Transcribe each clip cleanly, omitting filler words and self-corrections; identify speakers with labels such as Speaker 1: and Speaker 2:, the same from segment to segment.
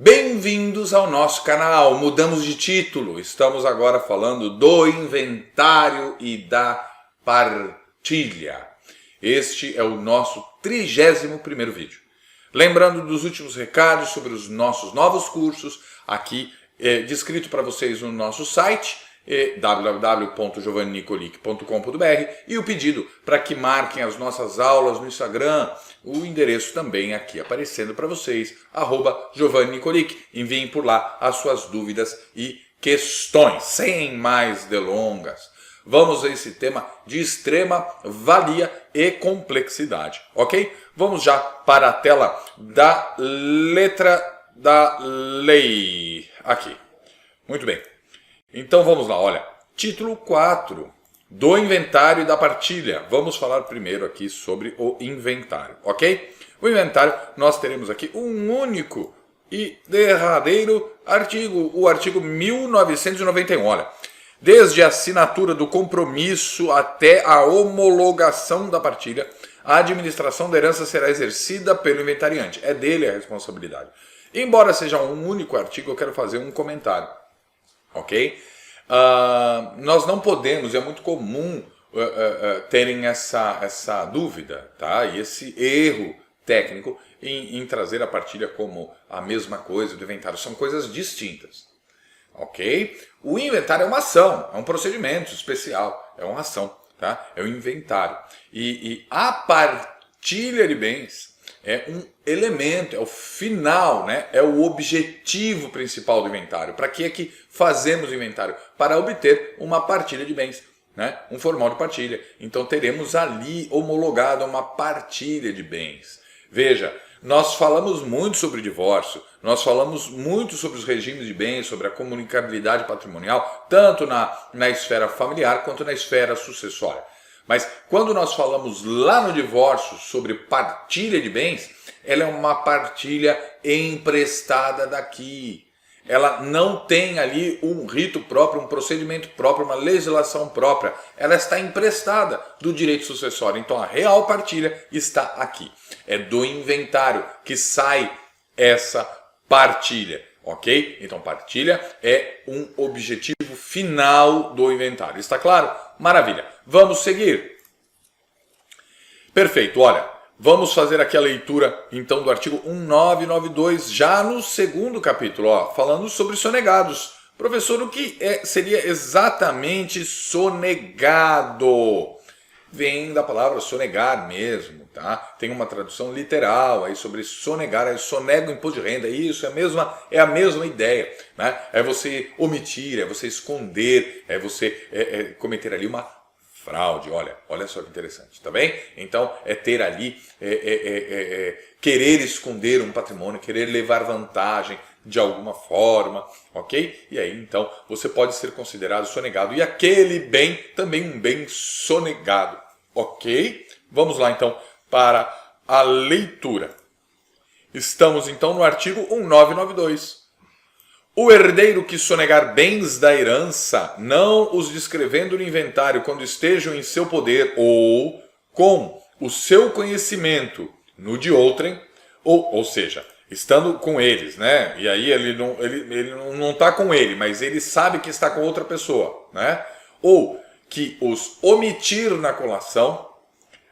Speaker 1: Bem-vindos ao nosso canal. Mudamos de título, estamos agora falando do inventário e da partilha. Este é o nosso 31º vídeo. Lembrando dos últimos recados sobre os nossos novos cursos, aqui descrito para vocês no nosso site, www.giovanninicolic.com.br, e o pedido para que marquem as nossas aulas no Instagram, o endereço também aqui aparecendo para vocês, @GiovanniNicolic. Enviem por lá as suas dúvidas e questões. Sem mais delongas, vamos a esse tema de extrema valia e complexidade, ok? Vamos já para a tela da letra da lei, aqui. Muito bem. Então vamos lá, olha, título 4 do inventário e da partilha. Vamos falar primeiro aqui sobre o inventário, ok? O inventário, nós teremos aqui um único e derradeiro artigo, o artigo 1991, olha. Desde a assinatura do compromisso até a homologação da partilha, a administração da herança será exercida pelo inventariante. É dele a responsabilidade. Embora seja um único artigo, eu quero fazer um comentário. Ok? Nós não podemos, é muito comum terem essa dúvida, tá? E esse erro técnico em trazer a partilha como a mesma coisa do inventário. São coisas distintas. Ok? O inventário é uma ação, é um procedimento especial, é uma ação, tá? É um inventário. E a partilha de bens é um elemento, é o final, né? É o objetivo principal do inventário. Para que é que fazemos o inventário? Para obter uma partilha de bens, né? Um formal de partilha. Então teremos ali homologado uma partilha de bens. Veja, nós falamos muito sobre divórcio, nós falamos muito sobre os regimes de bens, sobre a comunicabilidade patrimonial, tanto na esfera familiar quanto na esfera sucessória. Mas quando nós falamos lá no divórcio sobre partilha de bens, ela é uma partilha emprestada daqui. Ela não tem ali um rito próprio, um procedimento próprio, uma legislação própria. Ela está emprestada do direito sucessório. Então a real partilha está aqui. É do inventário que sai essa partilha. Ok? Então partilha é um objetivo final do inventário. Está claro? Maravilha. Vamos seguir. Perfeito, olha. Vamos fazer aqui a leitura então do artigo 1992, já no segundo capítulo, ó, falando sobre sonegados. Professor, o que seria exatamente sonegado? Vem da palavra sonegar mesmo, tá? Tem uma tradução literal aí sobre sonegar, aí sonega o imposto de renda, isso é a mesma ideia, né? É você omitir, é você esconder, é você cometer ali uma fraude. Olha só que interessante, tá bem? Então é ter ali, querer esconder um patrimônio, querer levar vantagem de alguma forma, ok? E aí então você pode ser considerado sonegado. E aquele bem, também um bem sonegado, ok? Vamos lá então para a leitura. Estamos então no artigo 1992. O herdeiro que sonegar bens da herança, não os descrevendo no inventário quando estejam em seu poder, ou com o seu conhecimento no de outrem, ou seja, estando com eles, né? E aí ele não está com ele, mas ele sabe que está com outra pessoa, né? Ou que os omitir na colação,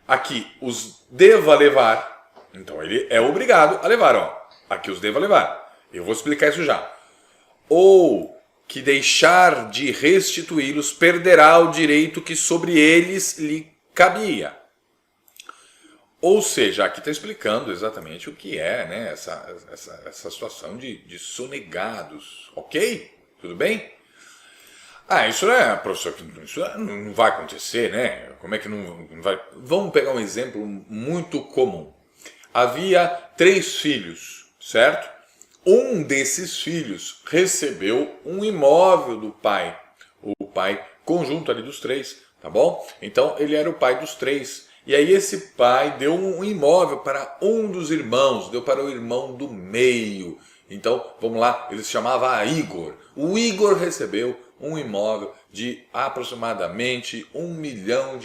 Speaker 1: aqui os deva levar, então ele é obrigado a levar, ó, aqui os deva levar. Eu vou explicar isso já. Ou que deixar de restituí-los perderá o direito que sobre eles lhe cabia. Ou seja, aqui está explicando exatamente o que é, né, essa situação de sonegados, ok? Tudo bem? Isso professor, isso não vai acontecer, né? Como é que não vai? Vamos pegar um exemplo muito comum. Havia 3 filhos, certo? Um desses filhos recebeu um imóvel do pai, o pai conjunto ali dos 3, tá bom? Então ele era o pai dos 3. E aí esse pai deu um imóvel para um dos irmãos, deu para o irmão do meio. Então, vamos lá, ele se chamava Igor. O Igor recebeu um imóvel de aproximadamente R$1 milhão.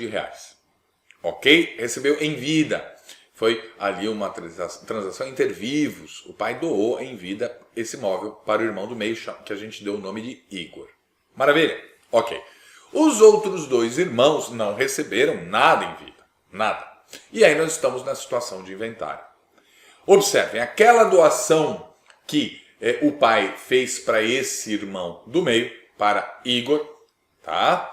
Speaker 1: Ok? Recebeu em vida. Foi ali uma transação inter vivos. O pai doou em vida esse imóvel para o irmão do meio, que a gente deu o nome de Igor. Maravilha? Ok. Os outros dois irmãos não receberam nada em vida. Nada. E aí nós estamos na situação de inventário. Observem, aquela doação que o pai fez para esse irmão do meio, para Igor, tá?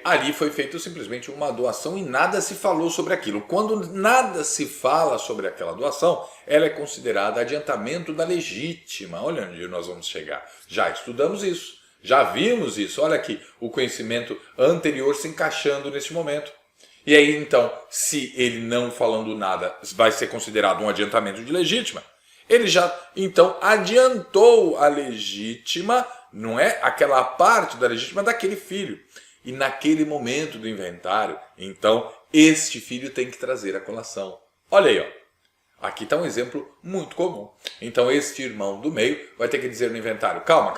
Speaker 1: Ali foi feito simplesmente uma doação e nada se falou sobre aquilo. Quando nada se fala sobre aquela doação, ela é considerada adiantamento da legítima. Olha onde nós vamos chegar. Já estudamos isso, já vimos isso. Olha aqui, o conhecimento anterior se encaixando neste momento. E aí então, se ele não falando nada vai ser considerado um adiantamento de legítima, ele já então adiantou a legítima, não é aquela parte da legítima daquele filho. E naquele momento do inventário, então, este filho tem que trazer a colação. Olha aí, ó. Aqui está um exemplo muito comum. Então, este irmão do meio vai ter que dizer no inventário, calma.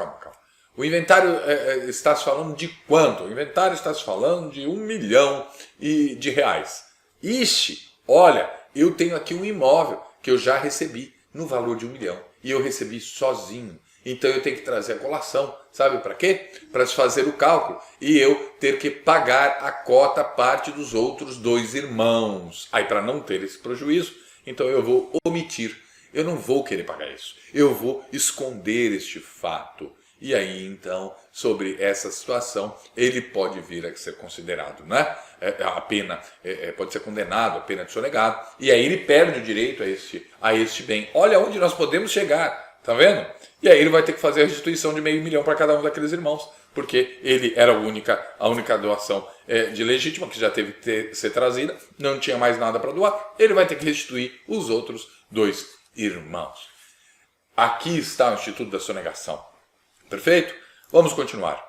Speaker 1: O inventário está se falando de quanto? O inventário está se falando de 1 milhão de reais. Ixi, olha, eu tenho aqui um imóvel que eu já recebi no valor de 1 milhão. E eu recebi sozinho. Então eu tenho que trazer a colação. Sabe para quê? Para se fazer o cálculo. E eu ter que pagar a cota parte dos outros dois irmãos. Aí para não ter esse prejuízo, então eu vou omitir. Eu não vou querer pagar isso. Eu vou esconder este fato. E aí, então, sobre essa situação, ele pode vir a ser considerado, né? A pena pode ser condenado, a pena de sonegado, e aí ele perde o direito a este bem. Olha onde nós podemos chegar, tá vendo? E aí ele vai ter que fazer a restituição de $500 mil para cada um daqueles irmãos, porque ele era a única doação de legítima que já teve que ser trazida, não tinha mais nada para doar, ele vai ter que restituir os outros dois irmãos. Aqui está o Instituto da Sonegação. Perfeito? Vamos continuar.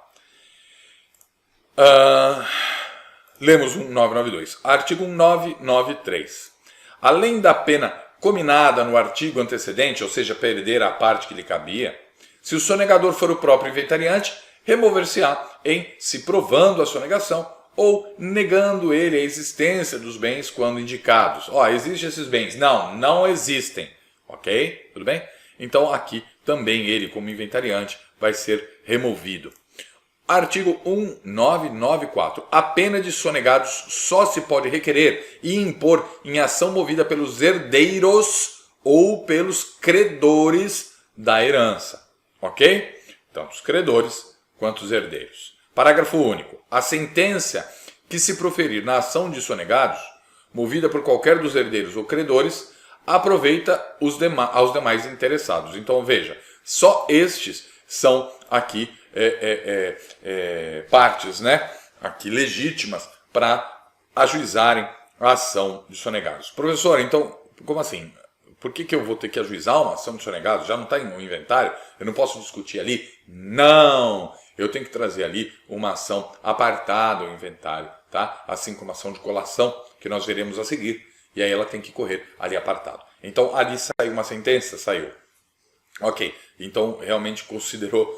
Speaker 1: Lemos 1992. Artigo 1993. Além da pena cominada no artigo antecedente, ou seja, perder a parte que lhe cabia, se o sonegador for o próprio inventariante, remover-se-á em se provando a sonegação ou negando ele a existência dos bens quando indicados. Existem esses bens? Não existem. Ok? Tudo bem? Então aqui também ele, como inventariante, vai ser removido. Artigo 1994. A pena de sonegados só se pode requerer e impor em ação movida pelos herdeiros ou pelos credores da herança. Ok? Tanto os credores quanto os herdeiros. Parágrafo único. A sentença que se proferir na ação de sonegados, movida por qualquer dos herdeiros ou credores, aproveita aos demais interessados. Então veja, só estes são aqui partes, né, aqui legítimas para ajuizarem a ação de sonegados. Professor, então, como assim? Por que eu vou ter que ajuizar uma ação de sonegados? Já não está no inventário? Eu não posso discutir ali? Não! Eu tenho que trazer ali uma ação apartada ao inventário, tá? Assim como a ação de colação, que nós veremos a seguir. E aí ela tem que correr ali apartado. Então, ali saiu uma sentença? Saiu. Ok, então realmente considerou-se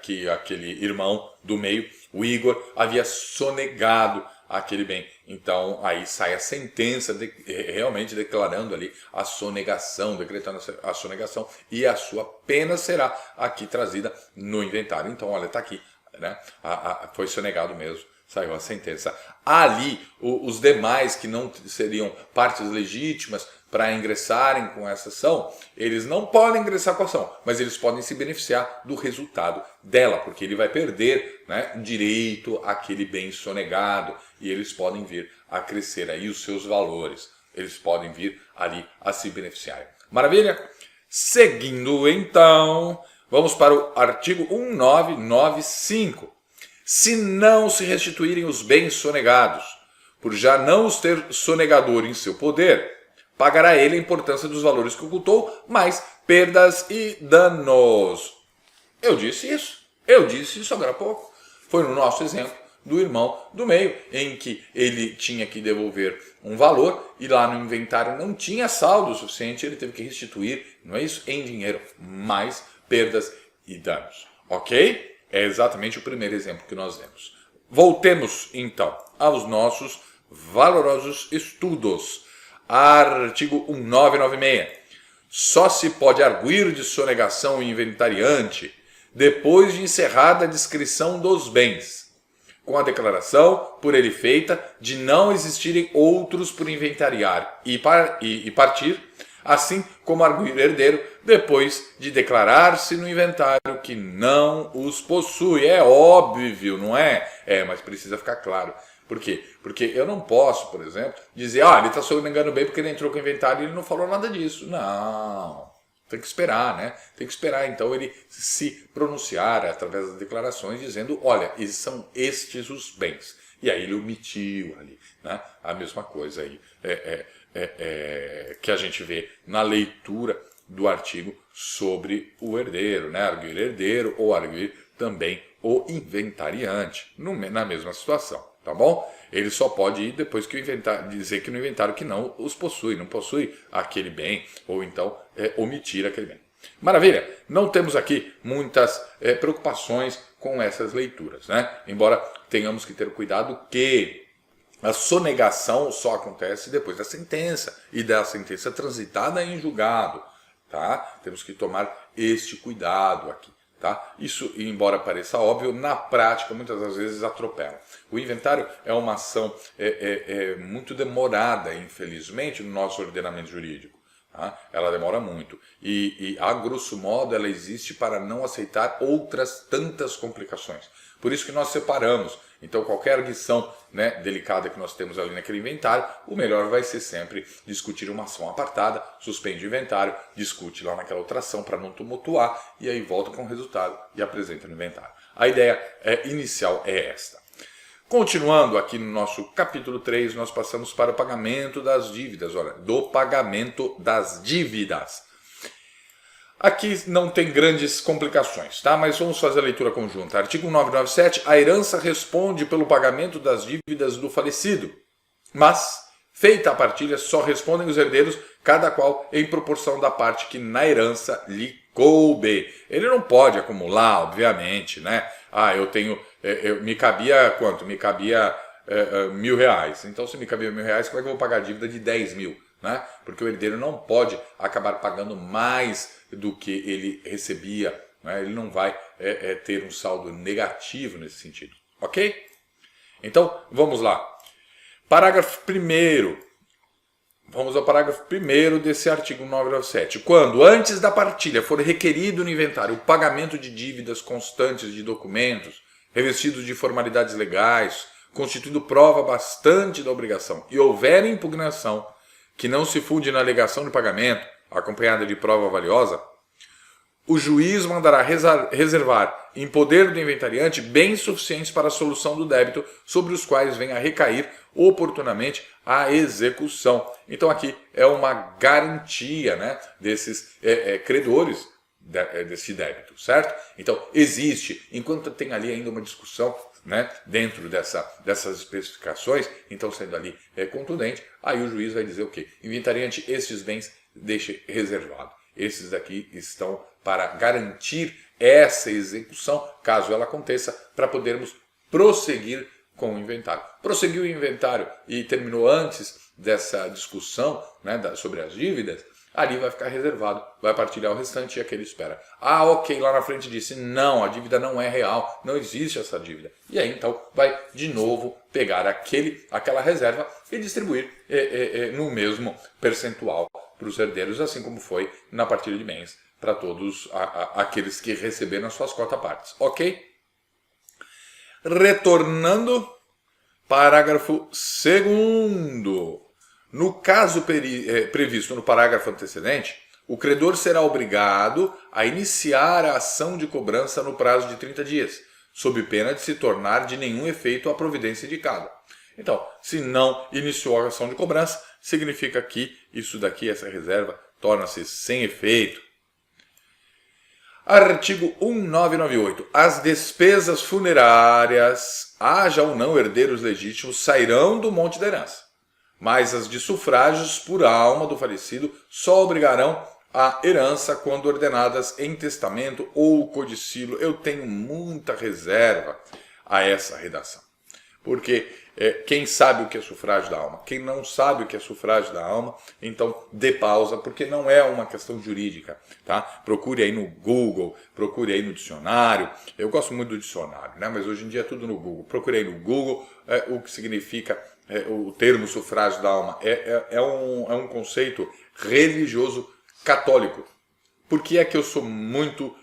Speaker 1: que aquele irmão do meio, o Igor, havia sonegado aquele bem. Então aí sai a sentença realmente declarando ali a sonegação, decretando a sonegação, e a sua pena será aqui trazida no inventário. Então olha, está aqui, né? Foi sonegado mesmo. Saiu a sentença. Ali, os demais que não seriam partes legítimas para ingressarem com essa ação, eles não podem ingressar com a ação, mas eles podem se beneficiar do resultado dela, porque ele vai perder, né, direito àquele bem sonegado, e eles podem vir a crescer aí os seus valores. Eles podem vir ali a se beneficiarem. Maravilha? Seguindo então, vamos para o artigo 1995. Se não se restituírem os bens sonegados, por já não os ter sonegador em seu poder, pagará ele a importância dos valores que ocultou, mais perdas e danos. Eu disse isso agora há pouco. Foi no nosso exemplo do irmão do meio, em que ele tinha que devolver um valor e lá no inventário não tinha saldo suficiente, ele teve que restituir, não é isso? Em dinheiro, mais perdas e danos. Ok? É exatamente o primeiro exemplo que nós demos. Voltemos então aos nossos valorosos estudos. Artigo 1996. Só se pode arguir de sonegação inventariante depois de encerrada a descrição dos bens, com a declaração por ele feita de não existirem outros por inventariar e partir, assim como arguir herdeiro depois de declarar-se no inventário que não os possui. É óbvio, não é? Mas precisa ficar claro. Por quê? Porque eu não posso, por exemplo, dizer, ele está sonegando bem porque ele entrou com o inventário e ele não falou nada disso. Não. Tem que esperar, né? Tem que esperar, então, ele se pronunciar através das declarações dizendo, olha, são estes os bens. E aí ele omitiu ali, né? A mesma coisa aí que a gente vê na leitura do artigo sobre o herdeiro, né? Arguir herdeiro ou arguir também o inventariante, na mesma situação, tá bom? Ele só pode ir depois que o inventário, dizer que no inventário que não os possui, não possui aquele bem, ou então omitir aquele bem. Maravilha! Não temos aqui muitas preocupações com essas leituras, né? Embora tenhamos que ter cuidado que a sonegação só acontece depois da sentença e da sentença transitada em julgado, tá? Temos que tomar este cuidado aqui. Tá? Isso, embora pareça óbvio, na prática muitas das vezes atropela. O inventário é uma ação muito demorada, infelizmente, no nosso ordenamento jurídico. Tá? Ela demora muito e, a grosso modo, ela existe para não aceitar outras tantas complicações. Por isso que nós separamos. Então, qualquer arguição, né, delicada que nós temos ali naquele inventário, o melhor vai ser sempre discutir uma ação apartada, suspende o inventário, discute lá naquela outra ação para não tumultuar, e aí volta com o resultado e apresenta no inventário. A ideia inicial é esta. Continuando aqui no nosso capítulo 3, nós passamos para o pagamento das dívidas. Olha, do pagamento das dívidas. Aqui não tem grandes complicações, tá? Mas vamos fazer a leitura conjunta. Artigo 997, a herança responde pelo pagamento das dívidas do falecido. Mas, feita a partilha, só respondem os herdeiros, cada qual em proporção da parte que na herança lhe coube. Ele não pode acumular, obviamente, né? Me cabia quanto? Me cabia R$1.000. Então, se me cabia R$1.000, como é que eu vou pagar a dívida de 10 mil? Né? Porque o herdeiro não pode acabar pagando mais do que ele recebia, né? Ele não vai ter um saldo negativo nesse sentido, ok? Então, vamos lá. Parágrafo 1º. Vamos ao parágrafo 1º desse artigo 997. Quando, antes da partilha, for requerido no inventário o pagamento de dívidas constantes de documentos, revestidos de formalidades legais, constituindo prova bastante da obrigação, e houver impugnação que não se funde na alegação de pagamento, acompanhada de prova valiosa, o juiz mandará reservar em poder do inventariante bens suficientes para a solução do débito, sobre os quais venha a recair oportunamente a execução. Então aqui é uma garantia, né, desses credores desse débito, certo? Então existe, enquanto tem ali ainda uma discussão, né, dentro dessas especificações, então sendo ali contundente, aí o juiz vai dizer o quê? Inventariante, estes bens deixe reservado. Esses daqui estão para garantir essa execução, caso ela aconteça, para podermos prosseguir com o inventário. Prosseguiu o inventário e terminou antes dessa discussão, né, sobre as dívidas, ali vai ficar reservado, vai partilhar o restante e aquele espera. Ok, lá na frente disse, não, a dívida não é real, não existe essa dívida. E aí então vai de novo pegar aquela reserva e distribuir no mesmo percentual para os herdeiros, assim como foi na partilha de bens para todos aqueles que receberam as suas cotas-partes. Ok? Retornando, parágrafo 2º. No caso previsto no parágrafo antecedente, o credor será obrigado a iniciar a ação de cobrança no prazo de 30 dias, sob pena de se tornar de nenhum efeito a providência indicada. Então, se não iniciou a ação de cobrança, significa que isso daqui, essa reserva, torna-se sem efeito. Artigo 1998. As despesas funerárias, haja ou não herdeiros legítimos, sairão do monte da herança. Mas as de sufrágios por alma do falecido só obrigarão a herança quando ordenadas em testamento ou codicilo. Eu tenho muita reserva a essa redação. porque quem sabe o que é sufrágio da alma? Quem não sabe o que é sufrágio da alma, então dê pausa, porque não é uma questão jurídica, tá? Procure aí no Google, procure aí no dicionário. Eu gosto muito do dicionário, né? Mas hoje em dia é tudo no Google. Procure aí no Google o que significa o termo sufrágio da alma. É um conceito religioso católico. Por que é que eu sou muito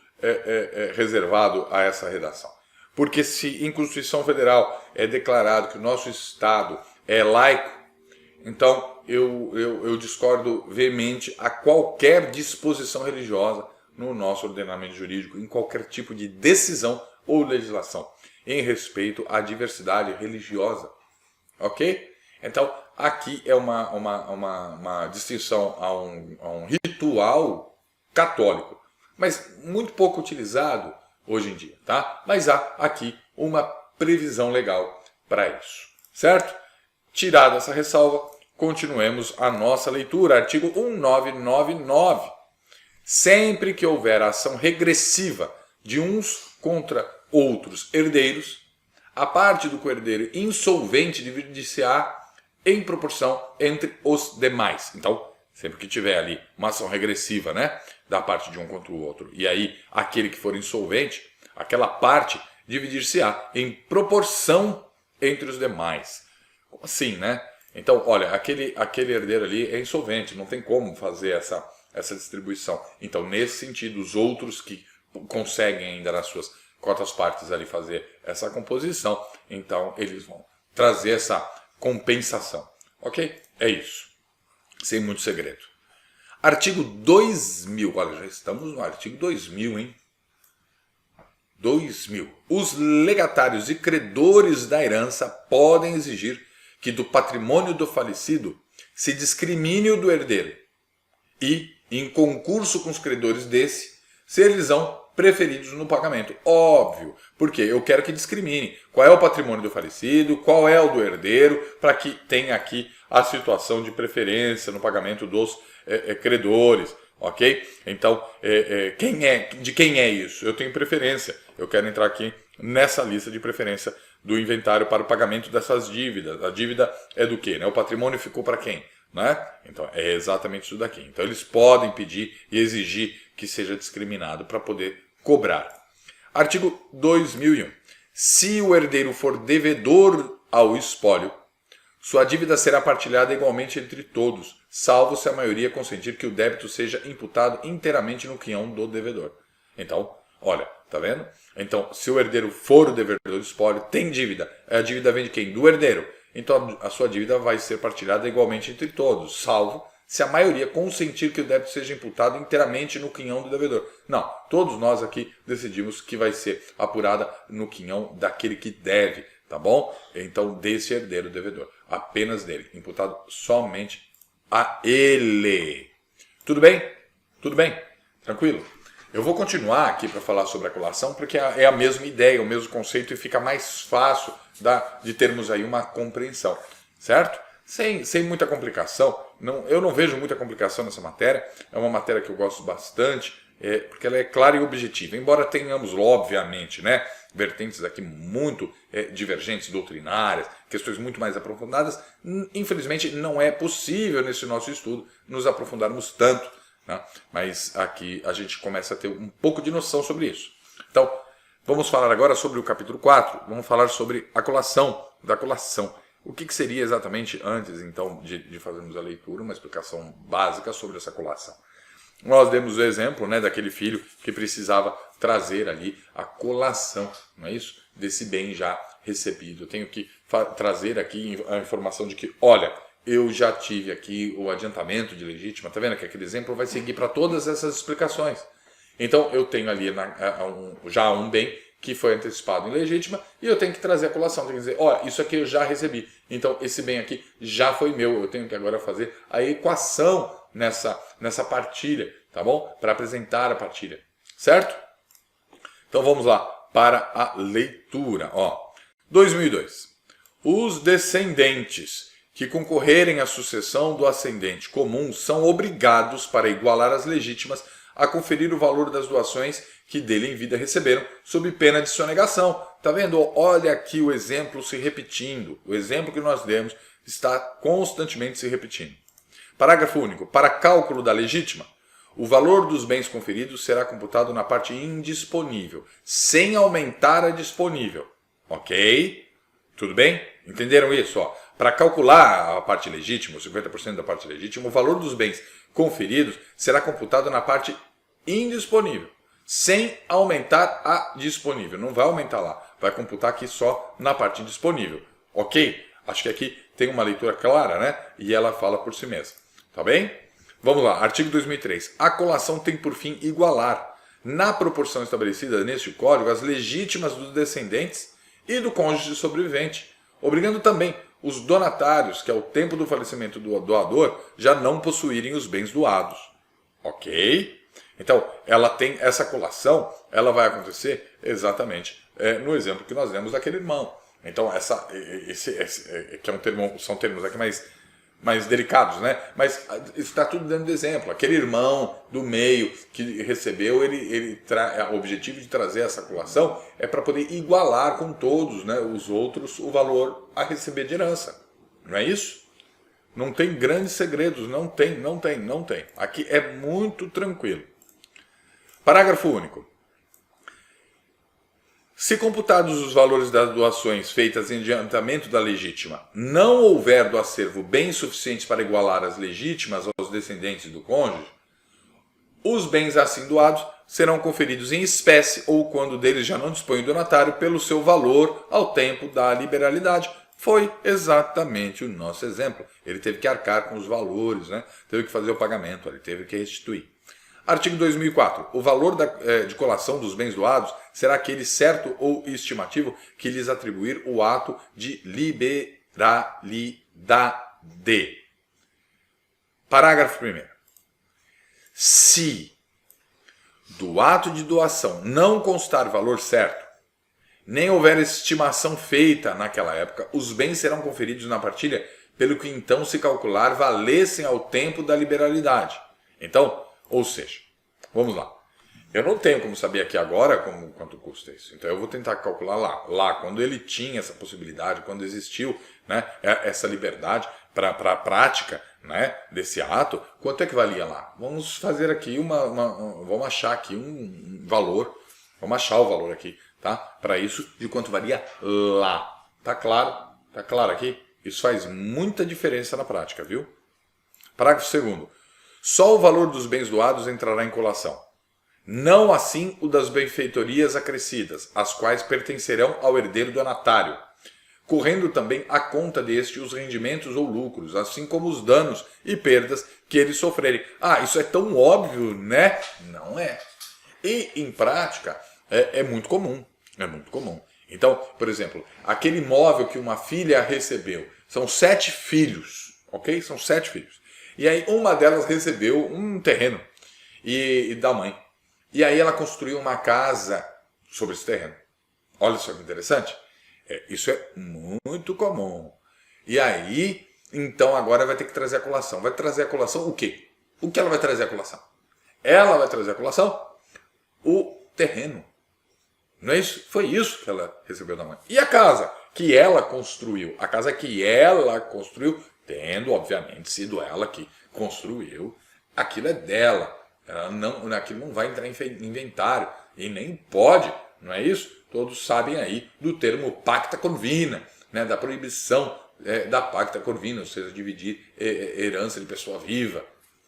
Speaker 1: reservado a essa redação? Porque se em Constituição Federal é declarado que o nosso Estado é laico, então eu discordo veemente a qualquer disposição religiosa no nosso ordenamento jurídico, em qualquer tipo de decisão ou legislação, em respeito à diversidade religiosa. Ok? Então, aqui é uma distinção a um ritual católico, mas muito pouco utilizado hoje em dia, tá? Mas há aqui uma previsão legal para isso, certo? Tirada essa ressalva, continuemos a nossa leitura. Artigo 1999. Sempre que houver ação regressiva de uns contra outros herdeiros, a parte do coerdeiro insolvente dividir-se-á em proporção entre os demais. Então, sempre que tiver ali uma ação regressiva, né, da parte de um contra o outro, e aí aquele que for insolvente, aquela parte dividir-se-á em proporção entre os demais. Como assim, né? Então, olha, aquele herdeiro ali é insolvente, não tem como fazer essa distribuição. Então, nesse sentido, os outros que conseguem ainda nas suas cotas partes ali fazer essa composição, então eles vão trazer essa compensação. Ok? É isso. Sem muito segredo. Artigo 2000. Olha, já estamos no artigo 2000, hein? 2000. Os legatários e credores da herança podem exigir que do patrimônio do falecido se discrimine o do herdeiro e, em concurso com os credores desse, se eles são preferidos no pagamento. Óbvio, porque eu quero que discrimine qual é o patrimônio do falecido, qual é o do herdeiro, para que tenha aqui a situação de preferência no pagamento dos credores, ok? Então, de quem é isso? Eu tenho preferência, eu quero entrar aqui nessa lista de preferência do inventário para o pagamento dessas dívidas. A dívida é do quê? Né? O patrimônio ficou para quem? Né? Então, é exatamente isso daqui. Então, eles podem pedir e exigir que seja discriminado para poder cobrar. Artigo 2001. Se o herdeiro for devedor ao espólio, sua dívida será partilhada igualmente entre todos, salvo se a maioria consentir que o débito seja imputado inteiramente no quinhão do devedor. Então, olha, tá vendo? Então, se o herdeiro for o devedor do espólio, tem dívida. A dívida vem de quem? Do herdeiro. Então, a sua dívida vai ser partilhada igualmente entre todos, salvo se a maioria consentir que o débito seja imputado inteiramente no quinhão do devedor. Não, todos nós aqui decidimos que vai ser apurada no quinhão daquele que deve, tá bom? Então, desse herdeiro devedor, apenas dele, imputado somente a ele. Tudo bem? Tudo bem? Tranquilo? Eu vou continuar aqui para falar sobre a colação, porque é a mesma ideia, o mesmo conceito, e fica mais fácil de termos aí uma compreensão, certo? Sem muita complicação. Eu não vejo muita complicação nessa matéria. É uma matéria que eu gosto bastante, porque ela é clara e objetiva. Embora tenhamos, obviamente, né, vertentes aqui muito divergentes, doutrinárias, questões muito mais aprofundadas, infelizmente não é possível nesse nosso estudo nos aprofundarmos tanto, né? Mas aqui a gente começa a ter um pouco de noção sobre isso. Então, vamos falar agora sobre o capítulo 4. Vamos falar sobre a colação, da colação. O que seria exatamente, antes então de fazermos a leitura, uma explicação básica sobre essa colação. Nós demos o exemplo, né, daquele filho que precisava trazer ali a colação, não é isso? Desse bem já recebido. Eu tenho que trazer aqui a informação de que, olha, eu já tive aqui o adiantamento de legítima, tá vendo que aquele exemplo vai seguir para todas essas explicações. Então eu tenho ali já um bem que foi antecipado em legítima, e eu tenho que trazer a colação, tenho que dizer, olha, isso aqui eu já recebi, então esse bem aqui já foi meu, eu tenho que agora fazer a equação nessa partilha, tá bom? Para apresentar a partilha, certo? Então vamos lá para a leitura, ó. 2002. Os descendentes que concorrerem à sucessão do ascendente comum são obrigados, para igualar as legítimas, a conferir o valor das doações que dele em vida receberam, sob pena de sonegação. Tá vendo? Olha aqui o exemplo se repetindo. O exemplo que nós demos está constantemente se repetindo. Parágrafo único. Para cálculo da legítima, o valor dos bens conferidos será computado na parte indisponível, sem aumentar a disponível. Ok? Tudo bem? Entenderam isso? Para calcular a parte legítima, os 50% da parte legítima, o valor dos bens conferidos será computado na parte indisponível, sem aumentar a disponível. Não vai aumentar lá, vai computar aqui só na parte indisponível. Ok? Acho que aqui tem uma leitura clara, né? E ela fala por si mesma. Tá bem? Vamos lá, artigo 2003. A colação tem por fim igualar, na proporção estabelecida neste Código, as legítimas dos descendentes e do cônjuge sobrevivente, obrigando também os donatários que ao tempo do falecimento do doador já não possuírem os bens doados. Ok? Então, ela tem essa colação, ela vai acontecer exatamente no exemplo que nós demos daquele irmão. Então, que é um termo, são termos aqui mais delicados, né? Mas está tudo dentro do exemplo. Aquele irmão do meio que recebeu, o objetivo de trazer essa colação é para poder igualar com todos, né, os outros o valor a receber de herança. Não é isso? Não tem grandes segredos, não tem. Aqui é muito tranquilo. Parágrafo único. Se computados os valores das doações feitas em adiantamento da legítima, não houver do acervo bens suficientes para igualar as legítimas aos descendentes do cônjuge, os bens assim doados serão conferidos em espécie ou, quando deles já não dispõe o donatário, pelo seu valor ao tempo da liberalidade. Foi exatamente o nosso exemplo. Ele teve que arcar com os valores, né? Teve que fazer o pagamento, ele teve que restituir. Artigo 2004. O valor de colação dos bens doados será aquele certo ou estimativo que lhes atribuir o ato de liberalidade. Parágrafo 1º. Se do ato de doação não constar valor certo, nem houver estimação feita naquela época, os bens serão conferidos na partilha pelo que então se calcular valessem ao tempo da liberalidade. Então, ou seja, vamos lá. Eu não tenho como saber aqui agora quanto custa isso. Então eu vou tentar calcular lá quando ele tinha essa possibilidade, quando existiu, né, essa liberdade para a prática, né, desse ato, quanto é que valia lá? Vamos fazer aqui vamos achar aqui um valor, vamos achar o valor aqui, tá? Para isso, de quanto valia lá. Tá claro? Tá claro aqui? Isso faz muita diferença na prática, viu? Parágrafo 2º. Só o valor dos bens doados entrará em colação. Não assim o das benfeitorias acrescidas, as quais pertencerão ao herdeiro donatário, correndo também à conta deste os rendimentos ou lucros, assim como os danos e perdas que eles sofrerem. Isso é tão óbvio, né? Não é. E, em prática, é muito comum. É muito comum. Então, por exemplo, aquele imóvel que uma filha recebeu, são 7 filhos, ok? São 7 filhos. E aí uma delas recebeu um terreno e da mãe. E aí ela construiu uma casa sobre esse terreno. Olha só que interessante. Isso é muito comum. E aí, então agora vai ter que trazer a colação. Vai trazer a colação o quê? O que ela vai trazer a colação? Ela vai trazer a colação o terreno. Não é isso? Foi isso que ela recebeu da mãe. E a casa que ela construiu? A casa que ela construiu, tendo, obviamente, sido ela que construiu, aquilo é dela. Aquilo não vai entrar em inventário e nem pode, não é isso? Todos sabem aí do termo pacta convina, né? Da proibição da pacta convina, ou seja, dividir herança de pessoa viva.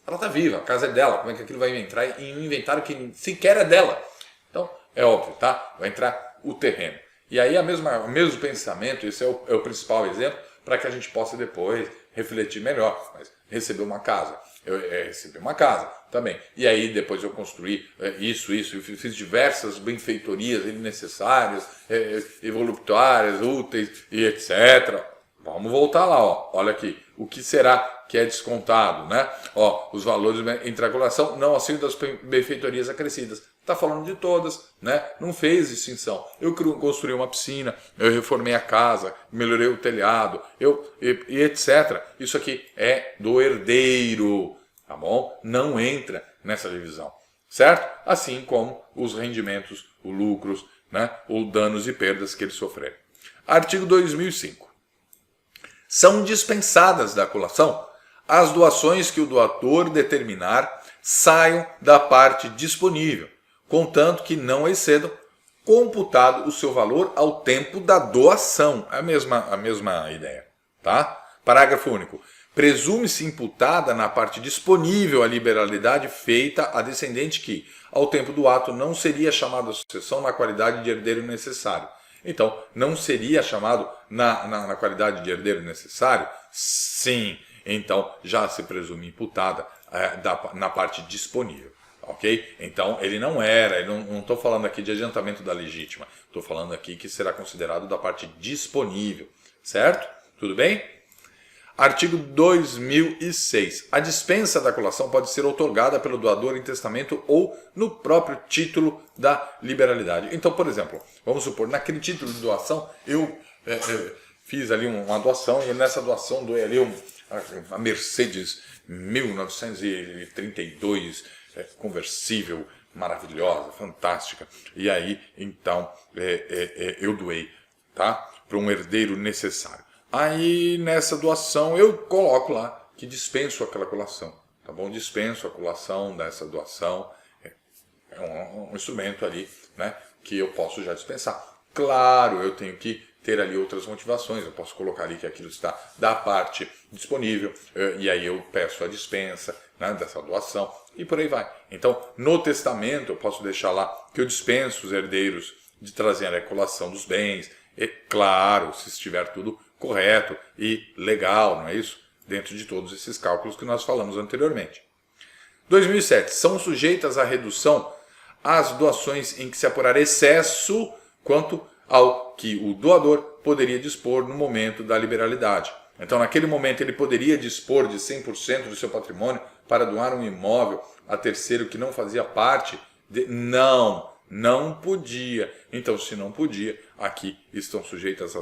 Speaker 1: Ela está viva, a casa é dela, como é que aquilo vai entrar em um inventário que sequer é dela? Então, é óbvio, tá? Vai entrar o terreno. E aí o mesmo pensamento, esse é o principal exemplo, para que a gente possa depois refletir melhor. Mas receber uma casa, eu recebi uma casa também. E aí depois eu construí isso, eu fiz diversas benfeitorias necessárias, voluptuárias, úteis e etc. Vamos voltar lá, ó. Olha aqui, o que será que é descontado, né? Os valores entre a colação, não assim das benfeitorias acrescidas. Está falando de todas, né? Não fez distinção. Eu construí uma piscina, eu reformei a casa, melhorei o telhado, e etc. Isso aqui é do herdeiro, tá bom? Não entra nessa divisão. certo? Assim como os rendimentos, os lucros, né, ou danos e perdas que ele sofrer. Artigo 2005. São dispensadas da colação as doações que o doador determinar saiam da parte disponível, contanto que não excedam, computado o seu valor ao tempo da doação. A mesma ideia, tá? Parágrafo único. Presume-se imputada na parte disponível a liberalidade feita a descendente que, ao tempo do ato, não seria chamado à sucessão na qualidade de herdeiro necessário. Então, não seria chamado na qualidade de herdeiro necessário? Sim. Então, já se presume imputada na parte disponível. Ok? Então, ele não era, eu não estou falando aqui de adiantamento da legítima, estou falando aqui que será considerado da parte disponível. Certo? Tudo bem? Artigo 2006. A dispensa da colação pode ser outorgada pelo doador em testamento ou no próprio título da liberalidade. Então, por exemplo, vamos supor, naquele título de doação, eu fiz ali uma doação e nessa doação doei ali a Mercedes 1932 conversível, maravilhosa, fantástica. E aí, então, eu doei, tá? Para um herdeiro necessário. Aí, nessa doação, eu coloco lá que dispenso aquela colação, tá bom? Dispenso a colação dessa doação. É um instrumento ali, né, que eu posso já dispensar. Claro, eu tenho que ter ali outras motivações. Eu posso colocar ali que aquilo está da parte disponível, e aí eu peço a dispensa, né, dessa doação, e por aí vai. Então, no testamento, eu posso deixar lá que eu dispenso os herdeiros de trazerem a colação dos bens. E, claro, se estiver tudo correto e legal, não é isso? Dentro de todos esses cálculos que nós falamos anteriormente. 2007. São sujeitas à redução as doações em que se apurar excesso quanto ao que o doador poderia dispor no momento da liberalidade. Então, naquele momento, ele poderia dispor de 100% do seu patrimônio para doar um imóvel a terceiro que não fazia parte de... Não podia. Então, se não podia, aqui estão sujeitas à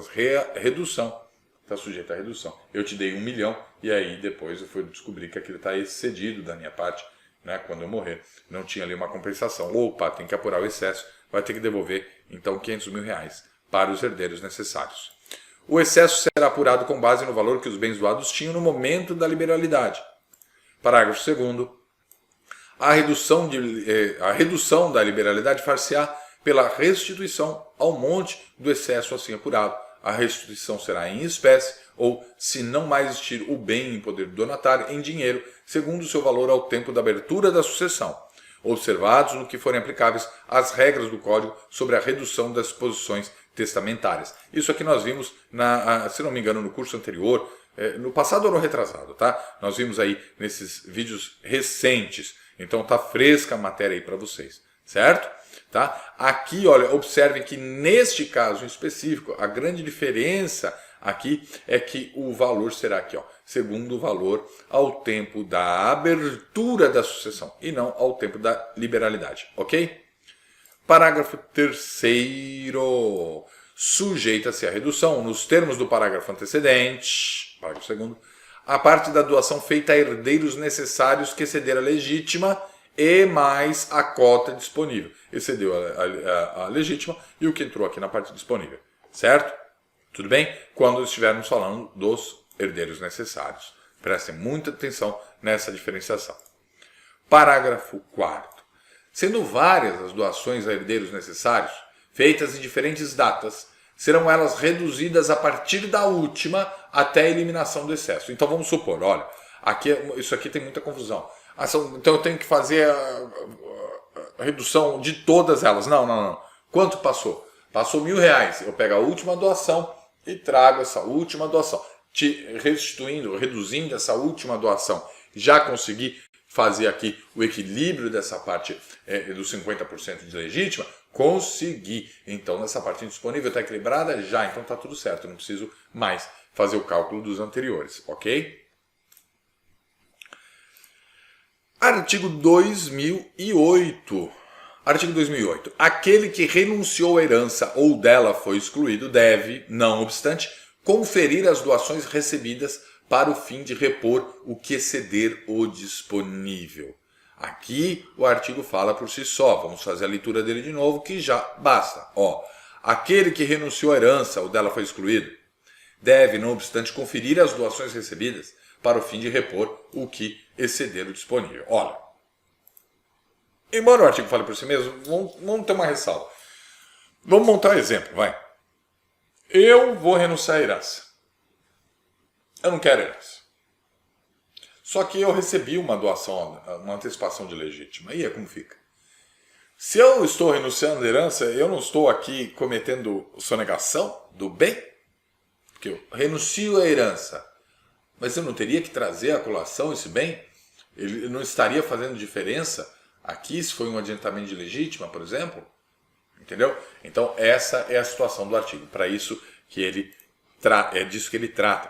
Speaker 1: redução. Está sujeito à redução. Eu te dei 1 milhão e aí depois eu fui descobrir que aquilo está excedido da minha parte, né, quando eu morrer. Não tinha ali uma compensação. Opa, tem que apurar o excesso. Vai ter que devolver, então, R$500 mil para os herdeiros necessários. O excesso será apurado com base no valor que os bens doados tinham no momento da liberalidade. Parágrafo 2º. A redução da liberalidade far-se-á pela restituição ao monte do excesso assim apurado. A restituição será em espécie ou, se não mais existir o bem em poder do donatário, em dinheiro, segundo o seu valor ao tempo da abertura da sucessão, observados no que forem aplicáveis as regras do Código sobre a redução das posições testamentárias. Isso aqui nós vimos, se não me engano, no curso anterior, no passado ou no retrasado, tá? Nós vimos aí nesses vídeos recentes, então tá fresca a matéria aí para vocês, certo? Tá? Aqui, olha, observem que neste caso em específico, a grande diferença aqui é que o valor será aqui, ó, segundo o valor ao tempo da abertura da sucessão e não ao tempo da liberalidade, ok? Parágrafo 3º. Sujeita-se à redução, nos termos do parágrafo antecedente, parágrafo 2º, a parte da doação feita a herdeiros necessários que exceder a legítima e mais a cota disponível. Excedeu a legítima e o que entrou aqui na parte disponível. Certo? Tudo bem? Quando estivermos falando dos herdeiros necessários. Prestem muita atenção nessa diferenciação. Parágrafo 4º. Sendo várias as doações a herdeiros necessários, feitas em diferentes datas, serão elas reduzidas a partir da última até a eliminação do excesso. Então vamos supor, olha, isso aqui tem muita confusão. Então eu tenho que fazer a redução de todas elas. Não. Quanto passou? Passou R$1.000. Eu pego a última doação e trago essa última doação. Reduzindo essa última doação. Já consegui fazer aqui o equilíbrio dessa parte dos 50% de legítima? Consegui. Então, nessa parte disponível está equilibrada? Já. Então está tudo certo. Eu não preciso mais fazer o cálculo dos anteriores. Ok? Artigo 2008. Artigo 2008. Aquele que renunciou à herança ou dela foi excluído deve, não obstante, conferir as doações recebidas para o fim de repor o que exceder o disponível. Aqui o artigo fala por si só. Vamos fazer a leitura dele de novo, que já basta. Ó, aquele que renunciou à herança ou dela foi excluído, deve, não obstante, conferir as doações recebidas para o fim de repor o que exceder o disponível. Olha, embora o artigo fale por si mesmo, vamos ter uma ressalva. Vamos montar um exemplo, vai. Eu vou renunciar à herança. Eu não quero herança. Só que eu recebi uma doação, uma antecipação de legítima. E aí como fica? Se eu estou renunciando à herança, eu não estou aqui cometendo sonegação do bem? Porque eu renuncio à herança, mas eu não teria que trazer à colação esse bem? Ele não estaria fazendo diferença aqui se foi um adiantamento de legítima, por exemplo? Entendeu? Então essa é a situação do artigo. Para isso que ele é disso que ele trata.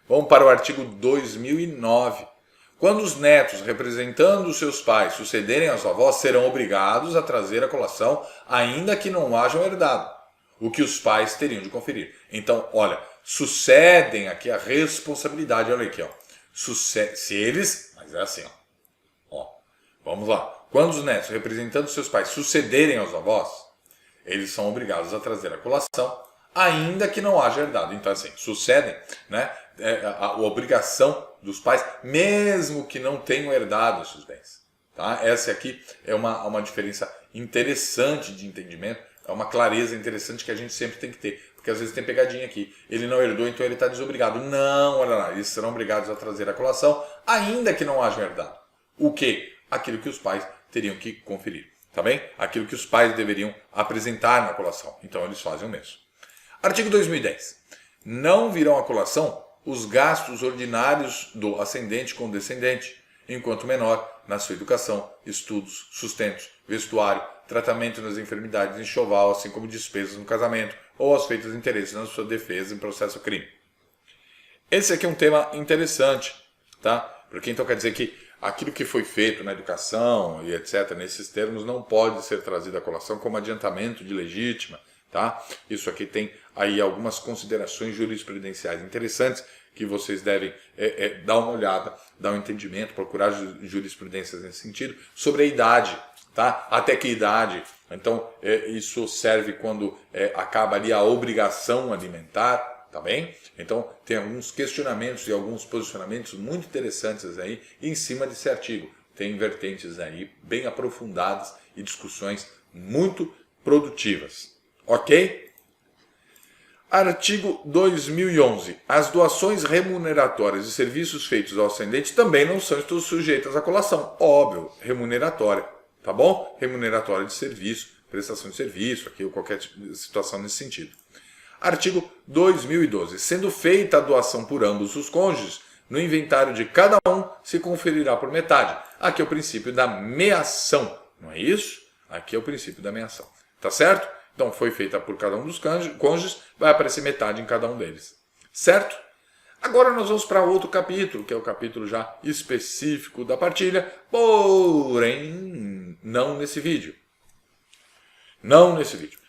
Speaker 1: Vamos para o artigo 2009. Quando os netos, representando os seus pais, sucederem aos avós, serão obrigados a trazer a colação, ainda que não hajam herdado, o que os pais teriam de conferir. Então, olha, sucedem aqui a responsabilidade, olha aqui, ó. Se eles, mas é assim, ó, vamos lá. Quando os netos, representando os seus pais, sucederem aos avós, eles são obrigados a trazer a colação, ainda que não haja herdado. Então, assim, sucedem, né? A obrigação dos pais, mesmo que não tenham herdado esses bens. Tá? Essa aqui é uma diferença interessante de entendimento, é uma clareza interessante que a gente sempre tem que ter, porque às vezes tem pegadinha aqui, ele não herdou, então ele está desobrigado. Não, olha lá, eles serão obrigados a trazer a colação, ainda que não haja herdado. O quê? Aquilo que os pais teriam que conferir, tá bem? Aquilo que os pais deveriam apresentar na colação, então eles fazem o mesmo. Artigo 2010. Não virão à colação os gastos ordinários do ascendente com o descendente, enquanto menor, na sua educação, estudos, sustentos, vestuário, tratamento das enfermidades, enxoval, assim como despesas no casamento ou aos feitos interesses na sua defesa em processo crime. Esse aqui é um tema interessante, tá? Porque então quer dizer que aquilo que foi feito na educação e etc., nesses termos, não pode ser trazido à colação como adiantamento de legítima, tá? Isso aqui tem aí algumas considerações jurisprudenciais interessantes que vocês devem dar uma olhada, dar um entendimento, procurar jurisprudências nesse sentido, sobre a idade, tá? Até que idade? Então, isso serve quando acaba ali a obrigação alimentar, tá bem? Então, tem alguns questionamentos e alguns posicionamentos muito interessantes aí em cima desse artigo. Tem vertentes aí bem aprofundadas e discussões muito produtivas. Ok? Artigo 2011. As doações remuneratórias de serviços feitos ao ascendente também não são sujeitas à colação. Óbvio, remuneratória, tá bom? Remuneratória de serviço, prestação de serviço, aqui ou qualquer situação nesse sentido. Artigo 2012. Sendo feita a doação por ambos os cônjuges, no inventário de cada um se conferirá por metade. Aqui é o princípio da meação, não é isso? Aqui é o princípio da meação. Tá certo? Então, foi feita por cada um dos cônjuges, vai aparecer metade em cada um deles. Certo? Agora nós vamos para outro capítulo, que é o capítulo já específico da partilha, porém, não nesse vídeo. Não nesse vídeo.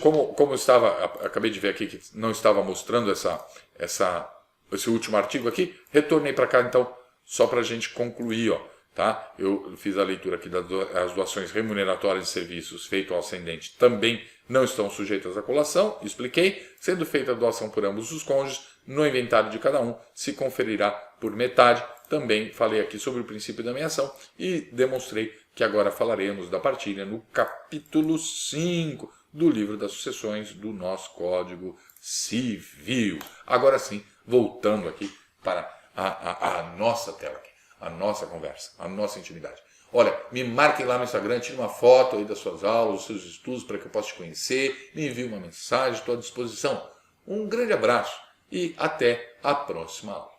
Speaker 1: Como eu estava, acabei de ver aqui que não estava mostrando esse último artigo aqui, retornei para cá então, só para a gente concluir, ó. Tá? Eu fiz a leitura aqui das doações remuneratórias de serviços feitas ao ascendente também não estão sujeitas à colação, expliquei, sendo feita a doação por ambos os cônjuges, no inventário de cada um se conferirá por metade. Também falei aqui sobre o princípio da meação e demonstrei que agora falaremos da partilha no capítulo 5 do livro das sucessões do nosso Código Civil. Agora sim, voltando aqui para a nossa tela aqui. A nossa conversa, a nossa intimidade. Olha, me marquem lá no Instagram, tire uma foto aí das suas aulas, dos seus estudos, para que eu possa te conhecer, me envie uma mensagem, estou à disposição. Um grande abraço e até a próxima aula.